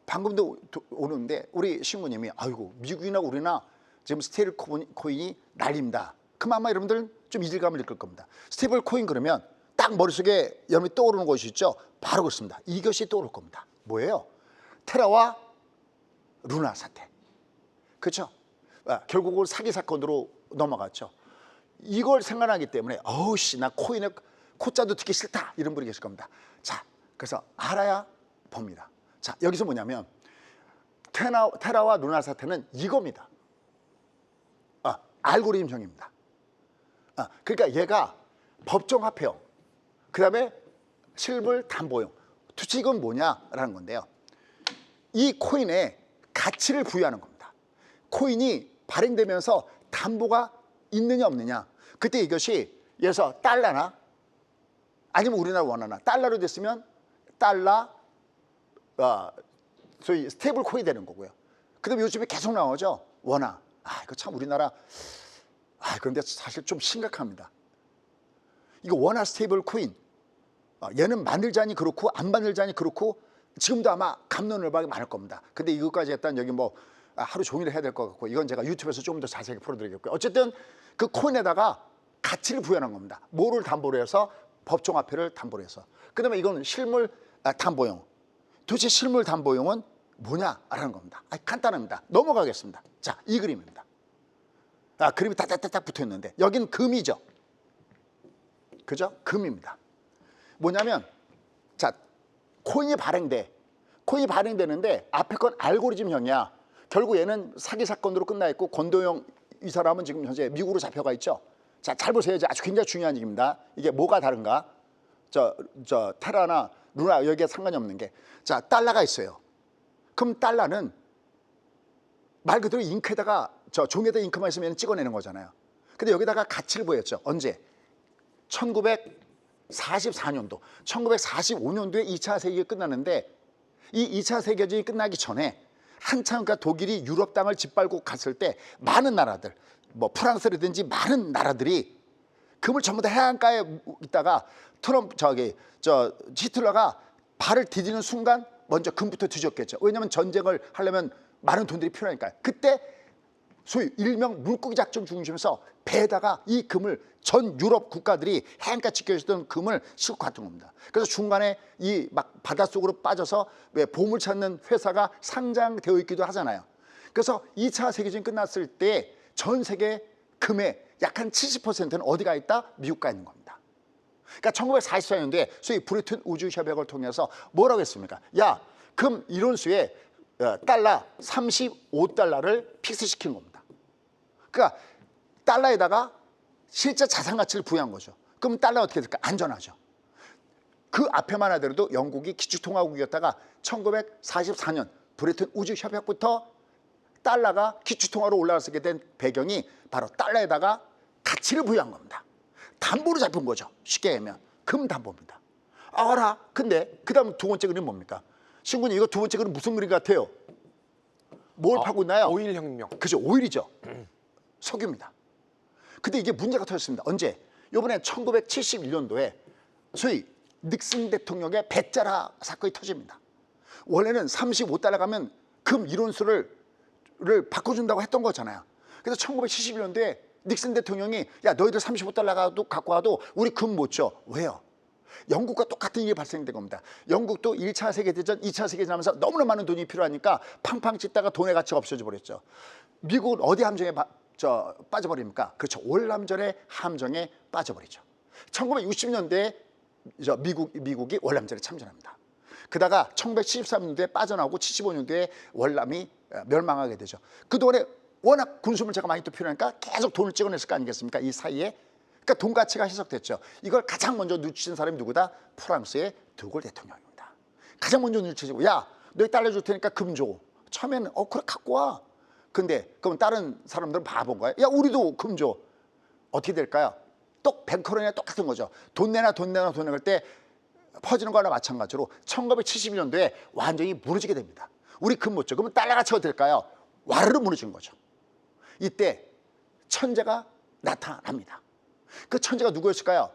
방금도 오는데 우리 신부님이 아이고 미국이나 우리나 지금 스테이블 코인이 난립니다. 그럼 아마 여러분들은 좀 이질감을 느낄 겁니다. 스테이블 코인 그러면 딱 머릿속에 여러분이 떠오르는 것이 있죠. 바로 그렇습니다. 이것이 떠오를 겁니다. 뭐예요? 테라와 루나 사태. 그렇죠? 결국은 사기 사건으로 넘어갔죠. 이걸 생각하기 때문에 어우씨 나 코인에 코자도 듣기 싫다 이런 분이 계실 겁니다. 자, 그래서 알아야 봅니다. 자, 여기서 뭐냐면 테라와 루나 사태는 이겁니다. 알고리즘형입니다. 그러니까 얘가 법정화폐형, 그 다음에 실물 담보형, 투자익은 뭐냐라는 건데요. 이 코인에 가치를 부여하는 겁니다. 코인이 발행되면서 담보가 있느냐 없느냐. 그때 이것이 예를 들어서 달러나 아니면 우리나라 원화나 달러로 됐으면 달러 소위 스테이블 코인이 되는 거고요. 그다음에 요즘에 계속 나오죠. 원화. 이거 참 우리나라 그런데 사실 좀 심각합니다. 이거 원화 스테이블 코인. 얘는 만들자니 그렇고 안 만들자니 그렇고 지금도 아마 갑론을박이 많을 겁니다. 근데 이것까지 했다는 여기 뭐 하루 종일 해야 될 것 같고 이건 제가 유튜브에서 좀 더 자세히 풀어드리겠고요. 어쨌든 그 코인에다가 가치를 부여하는 겁니다. 뭐를 담보로 해서? 법정화폐를 담보로 해서. 그 다음에 이건 실물 담보용. 도대체 실물 담보용은 뭐냐라는 겁니다. 간단합니다. 넘어가겠습니다. 자, 이 그림입니다. 그림이 딱딱딱 붙어 있는데 여긴 금이죠. 그죠? 금입니다. 뭐냐면 자, 코인이 발행되는데 앞에 건 알고리즘형이야. 결국 얘는 사기 사건으로 끝나 있고 권도영 이 사람은 지금 현재 미국으로 잡혀가 있죠. 자, 잘 보세요. 아주 굉장히 중요한 얘기입니다. 이게 뭐가 다른가? 저 테라나 루나 여기에 상관이 없는 게, 자, 달러가 있어요. 그럼 달러는 말 그대로 잉크에다가 종이에다 잉크만 있으면 찍어내는 거잖아요. 근데 여기다가 가치를 보였죠. 언제? 1944년도, 1945년도에 2차 세계가 끝났는데 이 2차 세계전이 끝나기 전에 한참 그러니까 독일이 유럽 땅을 짓밟고 갔을 때 많은 나라들, 뭐 프랑스라든지 많은 나라들이 금을 전부 다 해안가에 있다가 히틀러가 발을 디디는 순간 먼저 금부터 뒤졌겠죠. 왜냐하면 전쟁을 하려면 많은 돈들이 필요하니까요. 그때 소위 일명 물고기 작전 중심에서 배에다가 이 금을 전 유럽 국가들이 해안가 지켜 있었던 금을 싣고 갔던 겁니다. 그래서 중간에 이 막 바닷속으로 빠져서 왜 보물 찾는 회사가 상장되어 있기도 하잖아요. 그래서 2차 세계전이 끝났을 때 전 세계 금의 약 한 70%는 어디가 있다? 미국가 있는 겁니다. 그러니까 1944년도에 소위 브레튼 우주 협약을 통해서 뭐라고 했습니까? 야, 금 이론수에 달러 35달러를 픽스시킨 겁니다. 그러니까 달러에다가 실제 자산 가치를 부여한 거죠. 그럼 달러 어떻게 될까? 안전하죠. 그 앞에만 하더라도 영국이 기축통화국이었다가 1944년 브레튼 우주 협약부터 달러가 기축통화로 올라가게 된 배경이 바로 달러에다가 가치를 부여한 겁니다. 담보로 잡힌 거죠. 쉽게 얘기하면 금 담보입니다. 알아. 근데 그 다음 두 번째 그림 뭡니까? 신군이 이거 두 번째 그림 무슨 그림 같아요? 뭘 파고 있나요? 오일 혁명. 그죠, 오일이죠. 석유입니다. 근데 이게 문제가 터졌습니다. 언제? 이번에 1971년도에 소위 닉슨 대통령의 배짜라 사건이 터집니다. 원래는 35달러 가면 금 이론수를 바꿔준다고 했던 거잖아요. 그래서 1971년도에 닉슨 대통령이 야, 너희들 35달러 갖고 와도 우리 금 못 줘. 왜요? 영국과 똑같은 일이 발생된 겁니다. 영국도 1차 세계대전, 2차 세계대전 하면서 너무나 많은 돈이 필요하니까 팡팡 찍다가 돈의 가치가 없어져 버렸죠. 미국은 어디 함정에 빠져버립니까? 그렇죠. 월남전의 함정에 빠져버리죠. 1960년대에 미국이 월남전에 참전합니다. 그다가 1973년도에 빠져나오고 75년도에 월남이 멸망하게 되죠. 그동안에 워낙 군수물자가 많이 또 필요하니까 계속 돈을 찍어냈을 거 아니겠습니까? 이 사이에. 그러니까 돈 가치가 해석됐죠. 이걸 가장 먼저 눈치챈 사람이 누구다? 프랑스의 드골 대통령입니다. 가장 먼저 눈치채고, 야, 너희 달러 줄 테니까 금 줘. 처음에는 그래 갖고 와. 근데 그럼 다른 사람들은 바본 거야. 야, 우리도 금 줘. 어떻게 될까요? 또 뱅커런이랑 똑같은 거죠. 돈 내놔 때 퍼지는 거나 마찬가지로 1971년도에 완전히 무너지게 됩니다. 우리 금 못 줘. 그러면 달러 가치가 어떻게 될까요? 와르르 무너지는 거죠. 이때 천재가 나타납니다. 그 천재가 누구였을까요?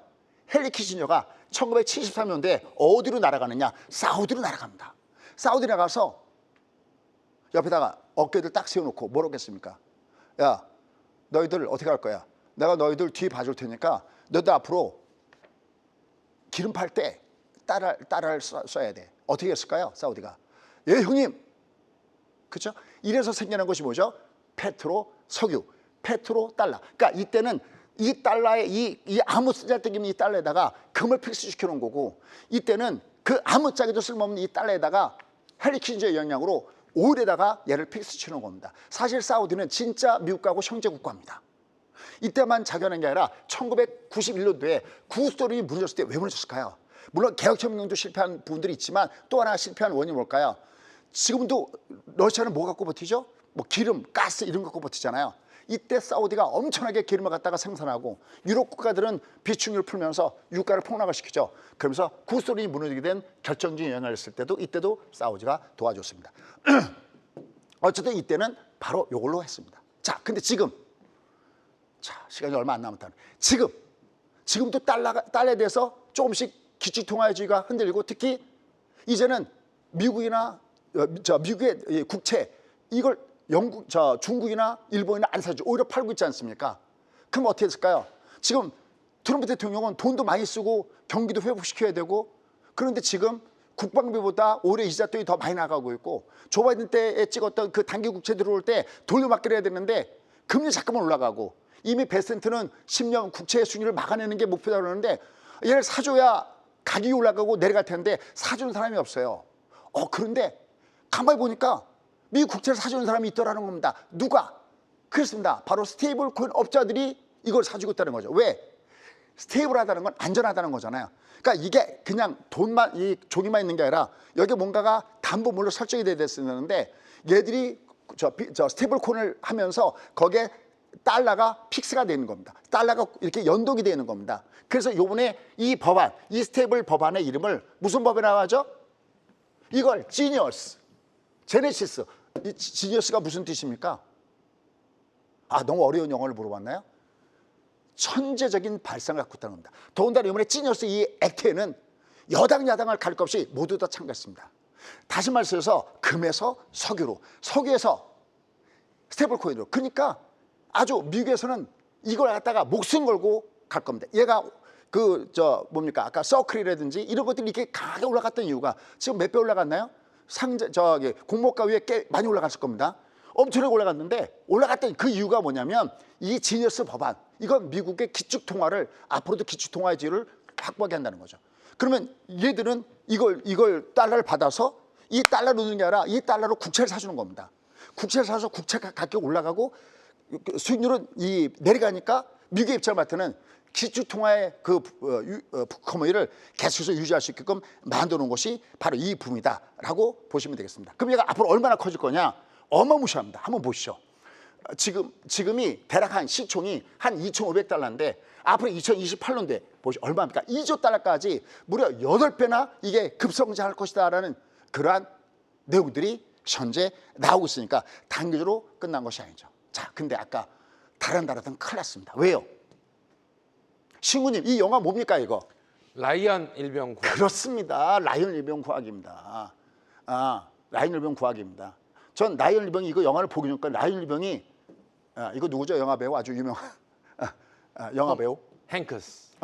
헨리 키신저가 1973년도에 어디로 날아가느냐? 사우디로 날아갑니다. 사우디 나가서 옆에다가 어깨들 딱 세워놓고 뭐라고 했습니까? 야, 너희들 어떻게 할 거야? 내가 너희들 뒤에 봐줄 테니까 너희들 앞으로 기름 팔 때 달러를 써야 돼. 어떻게 했을까요? 사우디가. 예, 형님. 그렇죠? 이래서 생겨난 것이 뭐죠? 페트로 석유, 페트로 달러. 그러니까 이때는 이 달러에 이 아무 쓰잘데기 없는 이 달러에다가 금을 필수시켜 놓은 거고, 이때는 그 아무 짝에도 쓸모없는 이 달러에다가 헨리 키신저의 영향으로 오일에다가 얘를 필수시켜 놓은 겁니다. 사실 사우디는 진짜 미국하고 형제 국가입니다. 이때만 자견한 게 아니라 1991년도에 구소련이 무너졌을 때 왜 무너졌을까요? 물론 개혁혁명도 실패한 부분들이 있지만 또 하나 실패한 원인이 뭘까요? 지금도 러시아는 뭐 갖고 버티죠? 뭐 기름, 가스 이런 거 갖고 버티잖아요. 이때 사우디가 엄청나게 기름을 갖다가 생산하고 유럽 국가들은 비축유를 풀면서 유가를 폭락을 시키죠. 그러면서 구소련이 무너지게 된 결정적인 영향을 했을 때도 이때도 사우디가 도와줬습니다. 어쨌든 이때는 바로 이걸로 했습니다. 자, 근데 지금 시간이 얼마 안 남았다는 지금도 달러에 대해서 조금씩 기축통화주의가 흔들리고, 특히 이제는 미국이나 미국의 국채 이걸 중국이나 일본이나 안 사죠. 오히려 팔고 있지 않습니까? 그럼 어떻게 했을까요? 지금 트럼프 대통령은 돈도 많이 쓰고 경기도 회복시켜야 되고, 그런데 지금 국방비보다 오히려 이자돈이 더 많이 나가고 있고, 조 바이든 때에 찍었던 그 단기 국채 들어올 때 돌려막기를 해야 되는데 금리 자꾸만 올라가고, 이미 베센트는 10년 국채 수익률을 막아내는 게 목표다 그러는데 얘를 사줘야 가격이 올라가고 내려갈 텐데 사주는 사람이 없어요. 그런데 가만히 보니까 미국 국채를 사주는 사람이 있더라는 겁니다. 누가? 그렇습니다. 바로 스테이블 코인 업자들이 이걸 사주고 있다는 거죠. 왜? 스테이블하다는 건 안전하다는 거잖아요. 그러니까 이게 그냥 돈만, 이 종이만 있는 게 아니라 여기 뭔가가 담보물로 설정이 돼야 됐었는데, 얘들이 스테이블 코인을 하면서 거기에 달러가 픽스가 되는 겁니다. 달러가 이렇게 연동이 되는 겁니다. 그래서 요번에 이 법안, 이 스테이블 법안의 이름을 무슨 법이라고 하죠? 이걸 지니어스, 제네시스. 이 지니어스가 무슨 뜻입니까? 너무 어려운 영어를 물어봤나요? 천재적인 발상을 갖고 있다는 겁니다. 더군다나 이번에 지니어스 이 액트에는 여당 야당을 가릴 것 없이 모두 다 참가했습니다. 다시 말해서 금에서 석유로, 석유에서 스테이블 코인으로. 그러니까 아주 미국에서는 이걸 갖다가 목숨 걸고 갈 겁니다. 얘가 아까 서클이라든지 이런 것들이 이렇게 강하게 올라갔던 이유가 지금 몇 배 올라갔나요? 공모가 위에 꽤 많이 올라갔을 겁니다. 엄청나게 올라갔는데, 올라갔던 그 이유가 뭐냐면 이 지니어스 법안, 이건 미국의 기축통화를, 앞으로도 기축통화의지를 확보하게 한다는 거죠. 그러면 얘들은 이걸 달러를 받아서 이 달러로 넣는 게 아니라 이 달러로 국채를 사주는 겁니다. 국채를 사서 국채 가격 올라가고 수익률은 내려가니까 미국의 입장을 맡는 기축통화의 커머니를 계속해서 유지할 수 있게끔 만들어 놓은 것이 바로 이 붐이다라고 보시면 되겠습니다. 그럼 얘가 앞으로 얼마나 커질 거냐? 어마무시합니다. 한번 보시죠. 지금이 대략 한 시총이 한 2,500달러인데 앞으로 2028년도에 보시 얼마입니까? 2조 달러까지 무려 8배나 이게 급성장할 것이다라는 그러한 내용들이 현재 나오고 있으니까 단기적으로 끝난 것이 아니죠. 자, 근데 아까 다른 나라들은 큰일 났습니다. 왜요? 신구님, 이 영화 뭡니까 이거? 라이언 일병 구하기. 그렇습니다. 라이언 일병 구하기입니다. 라이언 일병 구하기입니다. 전 라이언 일병이 이거 영화를 보기 전까지 라이언 일병이 이거 누구죠? 영화 배우 아주 유명한 영화 배우. 행크스.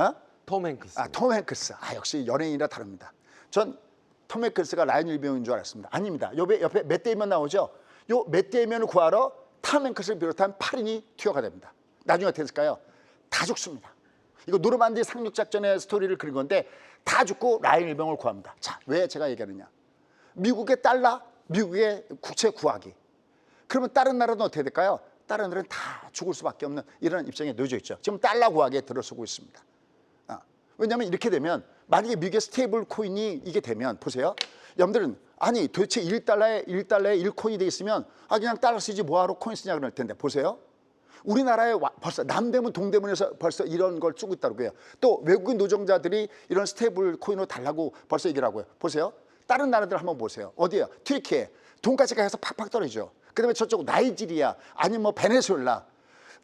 톰 행크스. 톰 행크스. 역시 연예인이라 다릅니다. 전 톰 행크스가 라이언 일병인 줄 알았습니다. 아닙니다. 옆에 맷 데이먼 나오죠? 요 맷 데이먼을 구하러 탐 행크스를 비롯한 8인이 투여가 됩니다. 나중에 어떻게 됐을까요? 다 죽습니다. 이거 노르만디 상륙작전의 스토리를 그린 건데 다 죽고 라인 일병을 구합니다. 자, 왜 제가 얘기하느냐. 미국의 달러, 미국의 국채 구하기. 그러면 다른 나라는 어떻게 될까요? 다른 나라는 다 죽을 수밖에 없는 이런 입장에 놓여져 있죠. 지금 달러 구하기에 들어서고 있습니다. 왜냐하면 이렇게 되면 만약에 미국의 스테이블 코인이 이게 되면 보세요. 여러분들은 아니 도대체 1달러에 1코인이 돼 있으면 그냥 달러 쓰지 뭐하러 코인 쓰냐 그럴 텐데 보세요. 우리나라에 벌써 남대문 동대문에서 벌써 이런 걸 쓰고 있다고 해요. 또 외국인 노동자들이 이런 스테이블 코인으로 달라고 벌써 얘기를 하고요. 보세요. 다른 나라들 한번 보세요. 어디요? 튀르키예 돈가스가 해서 팍팍 떨어지죠. 그다음에 저쪽 나이지리아 아니면 뭐 베네수엘라.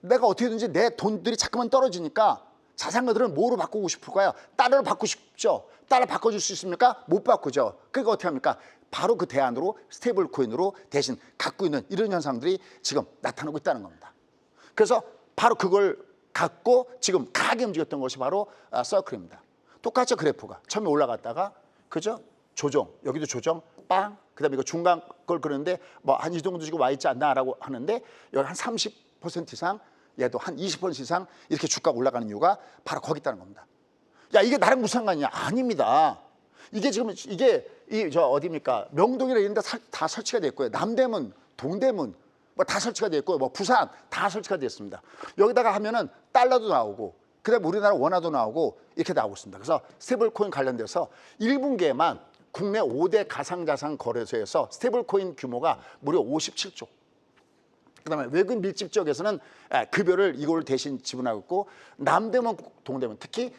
내가 어떻게든지 내 돈들이 자꾸만 떨어지니까 자산가들은 뭐로 바꾸고 싶을까요? 달러로 바꾸고 싶죠. 달러 바꿔줄 수 있습니까? 못 바꾸죠. 그러니까 어떻게 합니까? 바로 그 대안으로 스테이블 코인으로 대신 갖고 있는 이런 현상들이 지금 나타나고 있다는 겁니다. 그래서 바로 그걸 갖고 지금 강하게 움직였던 것이 바로 서클입니다. 똑같죠. 그래프가 처음에 올라갔다가 그죠? 조정, 여기도 조정, 빵. 그다음에 이거 중간 걸 그러는데 뭐 한 이 정도 지금 와 있지 않나라고 하는데 여기 한 30% 이상, 얘도 한 20% 이상 이렇게 주가가 올라가는 이유가 바로 거기 있다는 겁니다. 야, 이게 나랑 무슨 상관이냐? 아닙니다. 이게 지금 이게 저 어디입니까? 명동이나 이런 데 다 설치가 돼 있고요. 남대문, 동대문 뭐 다 설치가 돼 있고요. 뭐 부산 다 설치가 돼 있습니다. 여기다가 하면은 달러도 나오고 그다음에 우리나라 원화도 나오고 이렇게 나오고 있습니다. 그래서 스테이블코인 관련돼서 1분기에만 국내 5대 가상자산 거래소에서 스테이블코인 규모가 무려 57조. 그다음에 외국인 밀집 지역에서는 급여를 이걸 대신 지불하고 있고 남대문, 동대문 특히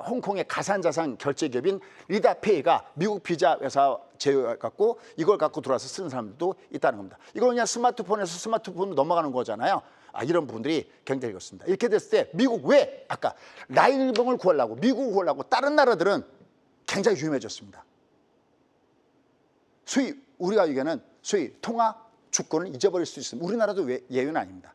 홍콩의 가상자산 결제 기업인 리다페이가 미국 비자 회사 제휴해갖고 이걸 갖고 들어와서 쓰는 사람들도 있다는 겁니다. 이걸 그냥 스마트폰에서 스마트폰으로 넘어가는 거잖아요. 이런 부분들이 굉장히 그렇습니다. 이렇게 됐을 때 미국 왜 아까 라인 일병을 구하려고 미국 구하려고 다른 나라들은 굉장히 유명해졌습니다. 소위 우리가 얘기하는 소위 통화 주권을 잊어버릴 수 있습니다. 우리나라도 예외는 아닙니다.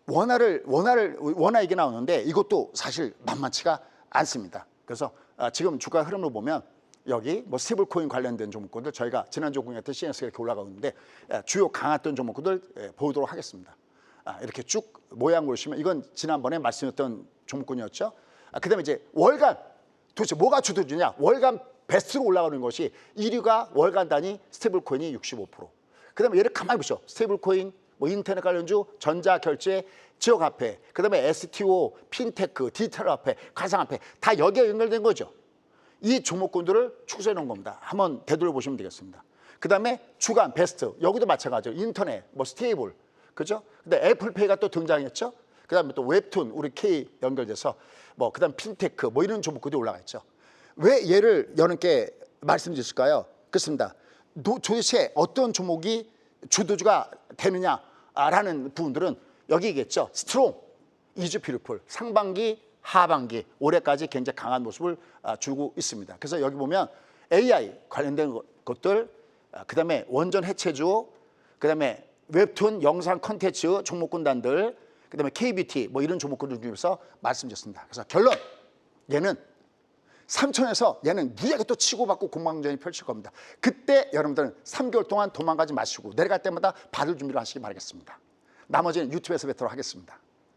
원화 얘기 나오는데 이것도 사실 만만치가 않습니다. 그래서 지금 주가 흐름을 보면 여기 뭐 스테이블코인 관련된 종목들 저희가 지난주 공유했던 CNS가 이렇게 올라가고 있는데 주요 강했던 종목들 보도록 하겠습니다. 이렇게 쭉 모양 보시면 이건 지난번에 말씀드렸던 종목군이었죠. 그다음에 이제 월간 도대체 뭐가 주도주냐? 월간 베스트로 올라가는 것이 1위가 월간 단위 스테이블코인이 65%. 그다음에 얘를 가만히 보시죠. 스테이블코인, 뭐 인터넷 관련주, 전자결제, 지역화폐, 그다음에 STO, 핀테크, 디지털화폐, 가상화폐 다 여기에 연결된 거죠. 이 종목군들을 축소해 놓은 겁니다. 한번 되돌려 보시면 되겠습니다. 그다음에 주간 베스트 여기도 마찬가지로 인터넷, 뭐 스테이블, 그죠? 근데 애플페이가 또 등장했죠. 그다음에 또 웹툰 우리 K 연결돼서 뭐 그다음 핀테크 뭐 이런 종목군들이 올라가 있죠. 왜 얘를 여러분께 말씀드렸을까요? 그렇습니다. 도대체 어떤 종목이 주도주가 되느냐라는 부분들은 여기겠죠. 스트롱, 이즈 뷰티풀, 상반기, 하반기, 올해까지 굉장히 강한 모습을 주고 있습니다. 그래서 여기 보면 AI 관련된 것들, 그다음에 원전 해체주, 그다음에 웹툰, 영상 콘텐츠 종목군단들, 그다음에 KBT 뭐 이런 종목군들 중에서 말씀드렸습니다. 그래서 결론, 얘는 3천에서 얘는 무지하게 또 치고받고 공방전이 펼칠 겁니다. 그때 여러분들은 3개월 동안 도망가지 마시고 내려갈 때마다 받을 준비를 하시기 바라겠습니다. 나머지는 유튜브에서 뵙도록 하겠습니다.